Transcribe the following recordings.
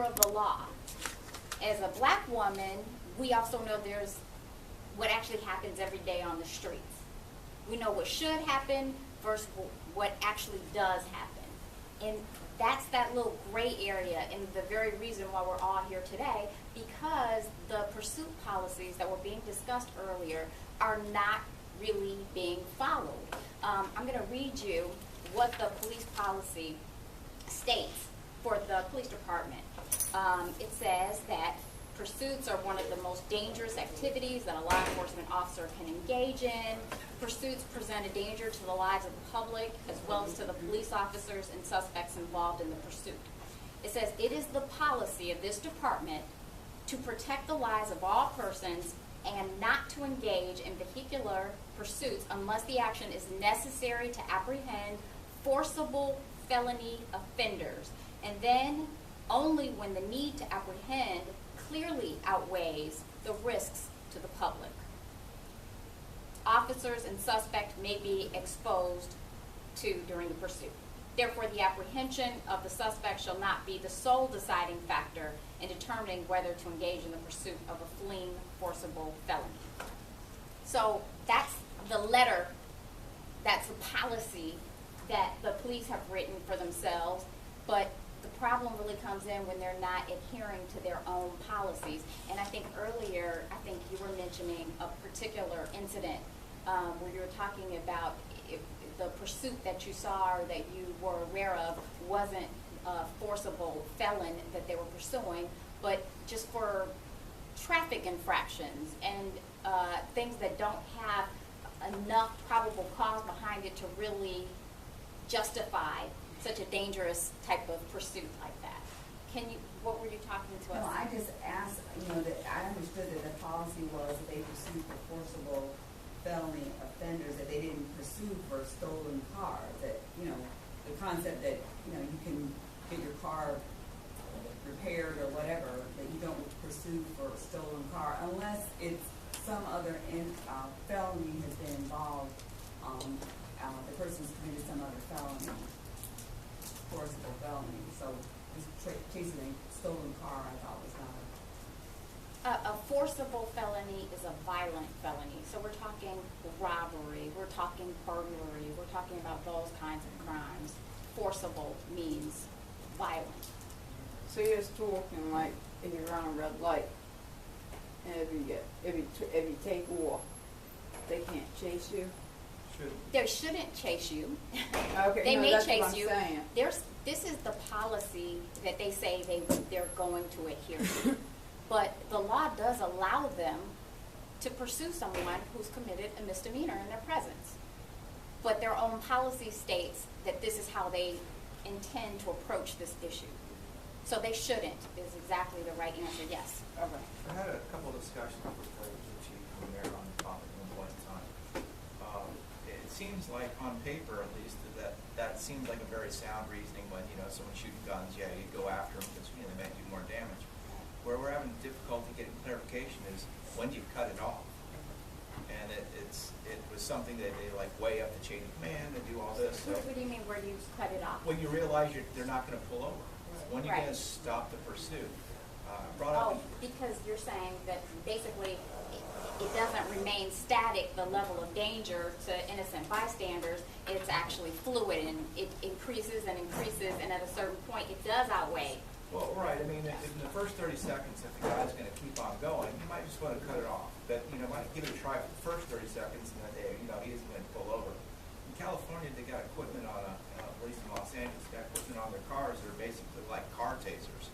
of the law. As a black woman, we also know there's what actually happens every day on the streets. We know what should happen versus what actually does happen. And that's that little gray area, and the very reason why we're all here today, because the pursuit policies that were being discussed earlier are not really being followed. I'm going to read you what the police policy states for the police department. It says that pursuits are one of the most dangerous activities that a law enforcement officer can engage in. Pursuits present a danger to the lives of the public as well as to the police officers and suspects involved in the pursuit. It says it is the policy of this department to protect the lives of all persons and not to engage in vehicular pursuits unless the action is necessary to apprehend forcible felony offenders, and then only when the need to apprehend clearly outweighs the risks to the public. Officers and suspects may be exposed to during the pursuit. Therefore, the apprehension of the suspect shall not be the sole deciding factor in determining whether to engage in the pursuit of a fleeing forcible felony. So that's the letter, that's the policy that the police have written for themselves, but the problem really comes in when they're not adhering to their own policies. And I think earlier, I think you were mentioning a particular incident where you were talking about if the pursuit that you saw or that you were aware of wasn't a forcible felon that they were pursuing, but just for traffic infractions and things that don't have enough probable cause behind it to really justify such a dangerous type of pursuit like that. What were you talking to us? No, I just asked, that I understood that the policy was that they pursued for forcible felony offenders, that they didn't pursue for stolen cars, that, the concept that, you can get your car repaired or whatever, that you don't pursue for a stolen car unless it's some other felony has been involved, the person's committed some other felony, forcible felony. So just chasing a stolen car, I thought was not a forcible felony is a violent felony. So we're talking robbery, we're talking burglary, we're talking about those kinds of crimes. Forcible means violent. So you're just talking like if you're on a red light, and if you take off, they can't chase you. They shouldn't chase you. Okay, they may that's chase what I'm you. saying. This is the policy that they say they're going to adhere to. But the law does allow them to pursue someone who's committed a misdemeanor in their presence. But their own policy states that this is how they intend to approach this issue. So they shouldn't is exactly the right answer, yes. Okay. I had a couple of discussions with the chief and the mayor on the topic at one point in time. It seems like, on paper at least, that seems like a very sound reasoning when, someone's shooting guns, you go after them because, they might do more damage. Where we're having difficulty getting clarification is when do you cut it off? And it was something that they way up the chain of command and do all this. So What do you mean where you cut it off? when you realize they're not going to pull over, when are you Right. going to stop the pursuit? Because you're saying that basically it doesn't remain static, the level of danger to innocent bystanders. It's actually fluid and it increases and increases, and at a certain point it does outweigh. Well, right. I mean, in the first 30 seconds, if the guy's going to keep on going, you might just want to cut it off. But, might give it a try for the first 30 seconds, and then, he isn't going to pull over. In California, they got equipment on at least in Los Angeles, they got equipment on their cars that are basically like car tasers.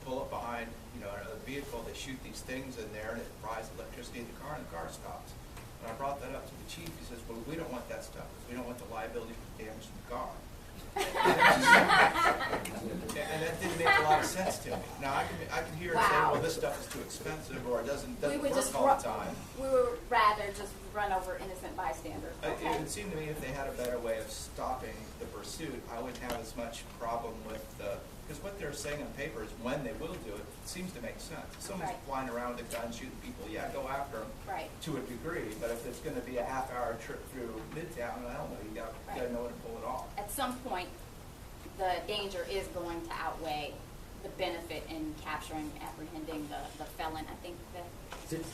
Pull up behind, a vehicle, they shoot these things in there, and it fries electricity in the car, and the car stops. And I brought that up to the chief. He says, well, we don't want that stuff, because we don't want the liability for the damage to the car. And that didn't make a lot of sense to me. Now, I can hear it saying, well, this stuff is too expensive, or it doesn't work all the time. We would rather just run over innocent bystanders. Okay. It would seem to me if they had a better way of stopping the pursuit, I wouldn't have as much problem with because what they're saying on paper is when they will do it. It seems to make sense. If someone's Right. flying around with a gun shooting people, go after them Right. to a degree. But if it's going to be a half-hour trip through Midtown, I don't know, you got to know when to pull it off. At some point, the danger is going to outweigh the benefit in capturing, apprehending the felon. I think that,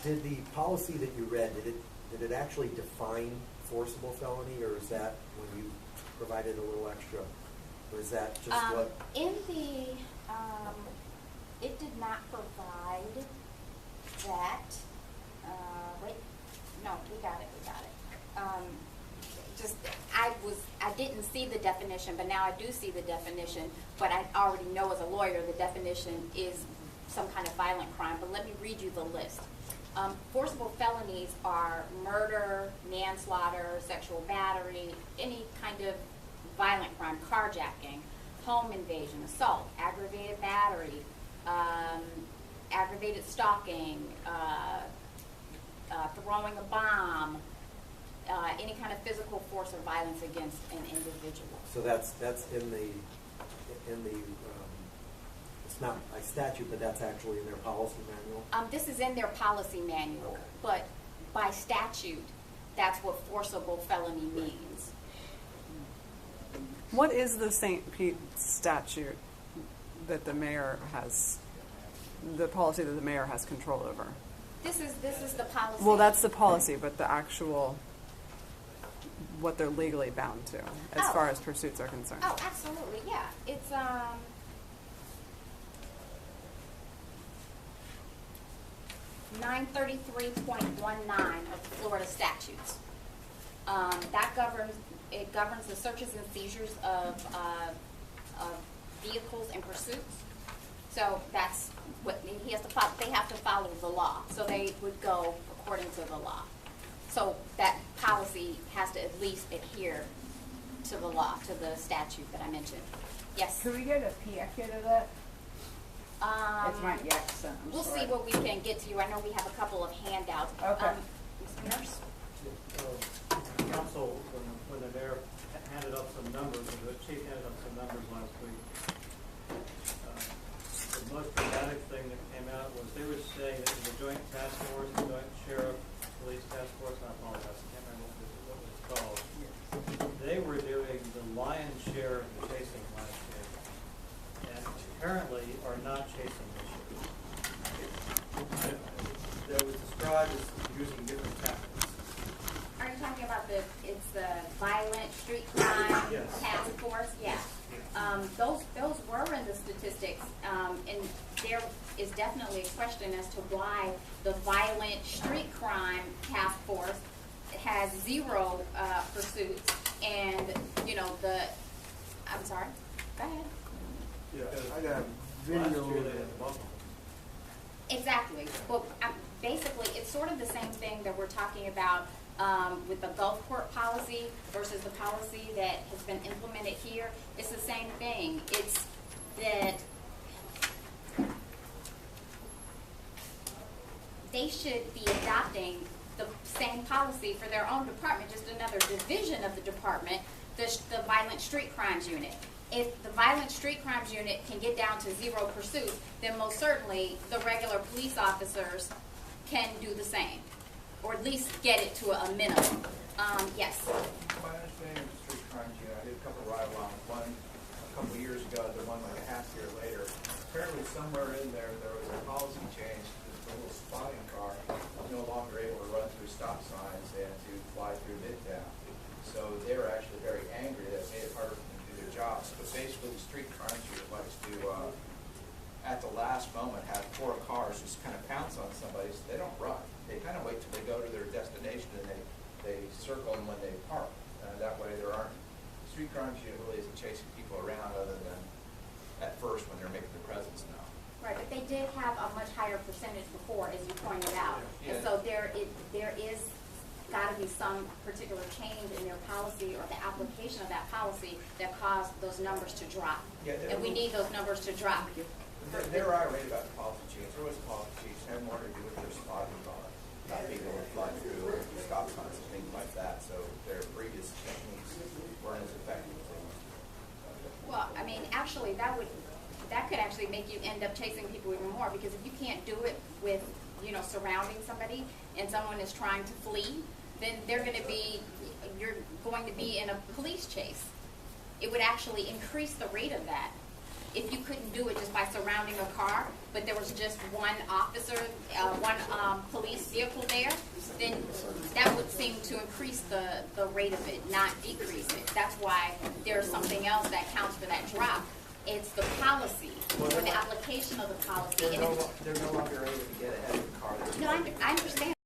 Did the policy that you read, did it actually define forcible felony, or is that when you provided a little extra? Or is that just what? in the, it did not provide that, wait, no, we got it. I didn't see the definition, but now I do see the definition, but I already know as a lawyer the definition is some kind of violent crime, but let me read you the list. Forcible felonies are murder, manslaughter, sexual battery, any kind of violent crime, carjacking, home invasion, assault, aggravated battery, aggravated stalking, throwing a bomb, any kind of physical force or violence against an individual. So that's in the it's not by statute, but that's actually in their policy manual? This is in their policy manual, Okay. but by statute, that's what forcible felony means. What is the St. Pete statute that the mayor has, the policy that the mayor has control over? This is the policy. Well, that's the policy, but the actual, what they're legally bound to, as Oh. far as pursuits are concerned. Oh, absolutely, yeah. It's 933.19 of the Florida statutes. That governs the searches and seizures of vehicles and pursuits. So that's what he has to follow. They have to follow the law. So they would go according to the law. So that policy has to at least adhere to the law, to the statute that I mentioned. Yes. Could we get a packet of that? It's my accent, I'm We'll sorry. see what we can get to you. I know we have a couple of handouts. Okay. Mr. Nurse? Council, when the mayor handed up some numbers, and the chief handed up some numbers last week, the most dramatic thing that came out was they were saying that in the joint task force, the joint sheriff, police task force, I apologize, I can't remember what it was called. They were doing the lion's share of the chasing last year, and apparently are not chasing this year. That was described as using different tactics. Are you talking about the violent street crime Yes. task force? Yeah. Those were in the statistics, and there is definitely a question as to why the violent street crime task force has 0 pursuits, and I'm sorry. Go ahead. I got video. Last year they had multiple. Exactly. Well, basically, it's sort of the same thing that we're talking about with the Gulfport policy versus the policy that has been implemented here. It's the same thing. It's that they should be adopting the same policy for their own department, just another division of the department, the Violent Street Crimes Unit. If the Violent Street Crimes Unit can get down to 0 pursuits, then most certainly the regular police officers can do the same, or at least get it to a minimum. Yes. My understanding of the street crimes unit, I did a couple of ride-alongs, one a couple of years ago, the one like a half year later. Apparently somewhere in there was a policy change, the little spotting car was no longer able to run through stop signs and to fly through Midtown. So they were actually very angry that it made it harder for them to do their jobs. But basically the street crimes unit likes to, at the last moment, have 4 cars just kind of pounce on somebody so they don't run. They kind of wait till they go to their destination and they circle them when they park. That way there aren't, street crimes unit really isn't chasing people around other than at first when they're making their presence known. Right, but they did have a much higher percentage before, as you pointed out. And Yeah. so there is got to be some particular change in their policy or the application of that policy that caused those numbers to drop. Yeah, And we need those numbers to drop. They're irate about the policy change. There was a policy change, had more to do with their spotting bar, not being able to fly through stop signs and things like that. So their previous techniques weren't as effective as they were. Well, I mean, actually, that could actually make you end up chasing people even more, because if you can't do it with, surrounding somebody and someone is trying to flee, then you're going to be in a police chase. It would actually increase the rate of that. if you couldn't do it just by surrounding a car, but there was just one officer, one police vehicle there, then that would seem to increase the rate of it, not decrease it. That's why there's something else that counts for that drop. It's the policy, or the application of the policy. They're no longer able to get ahead of the car. No, I understand.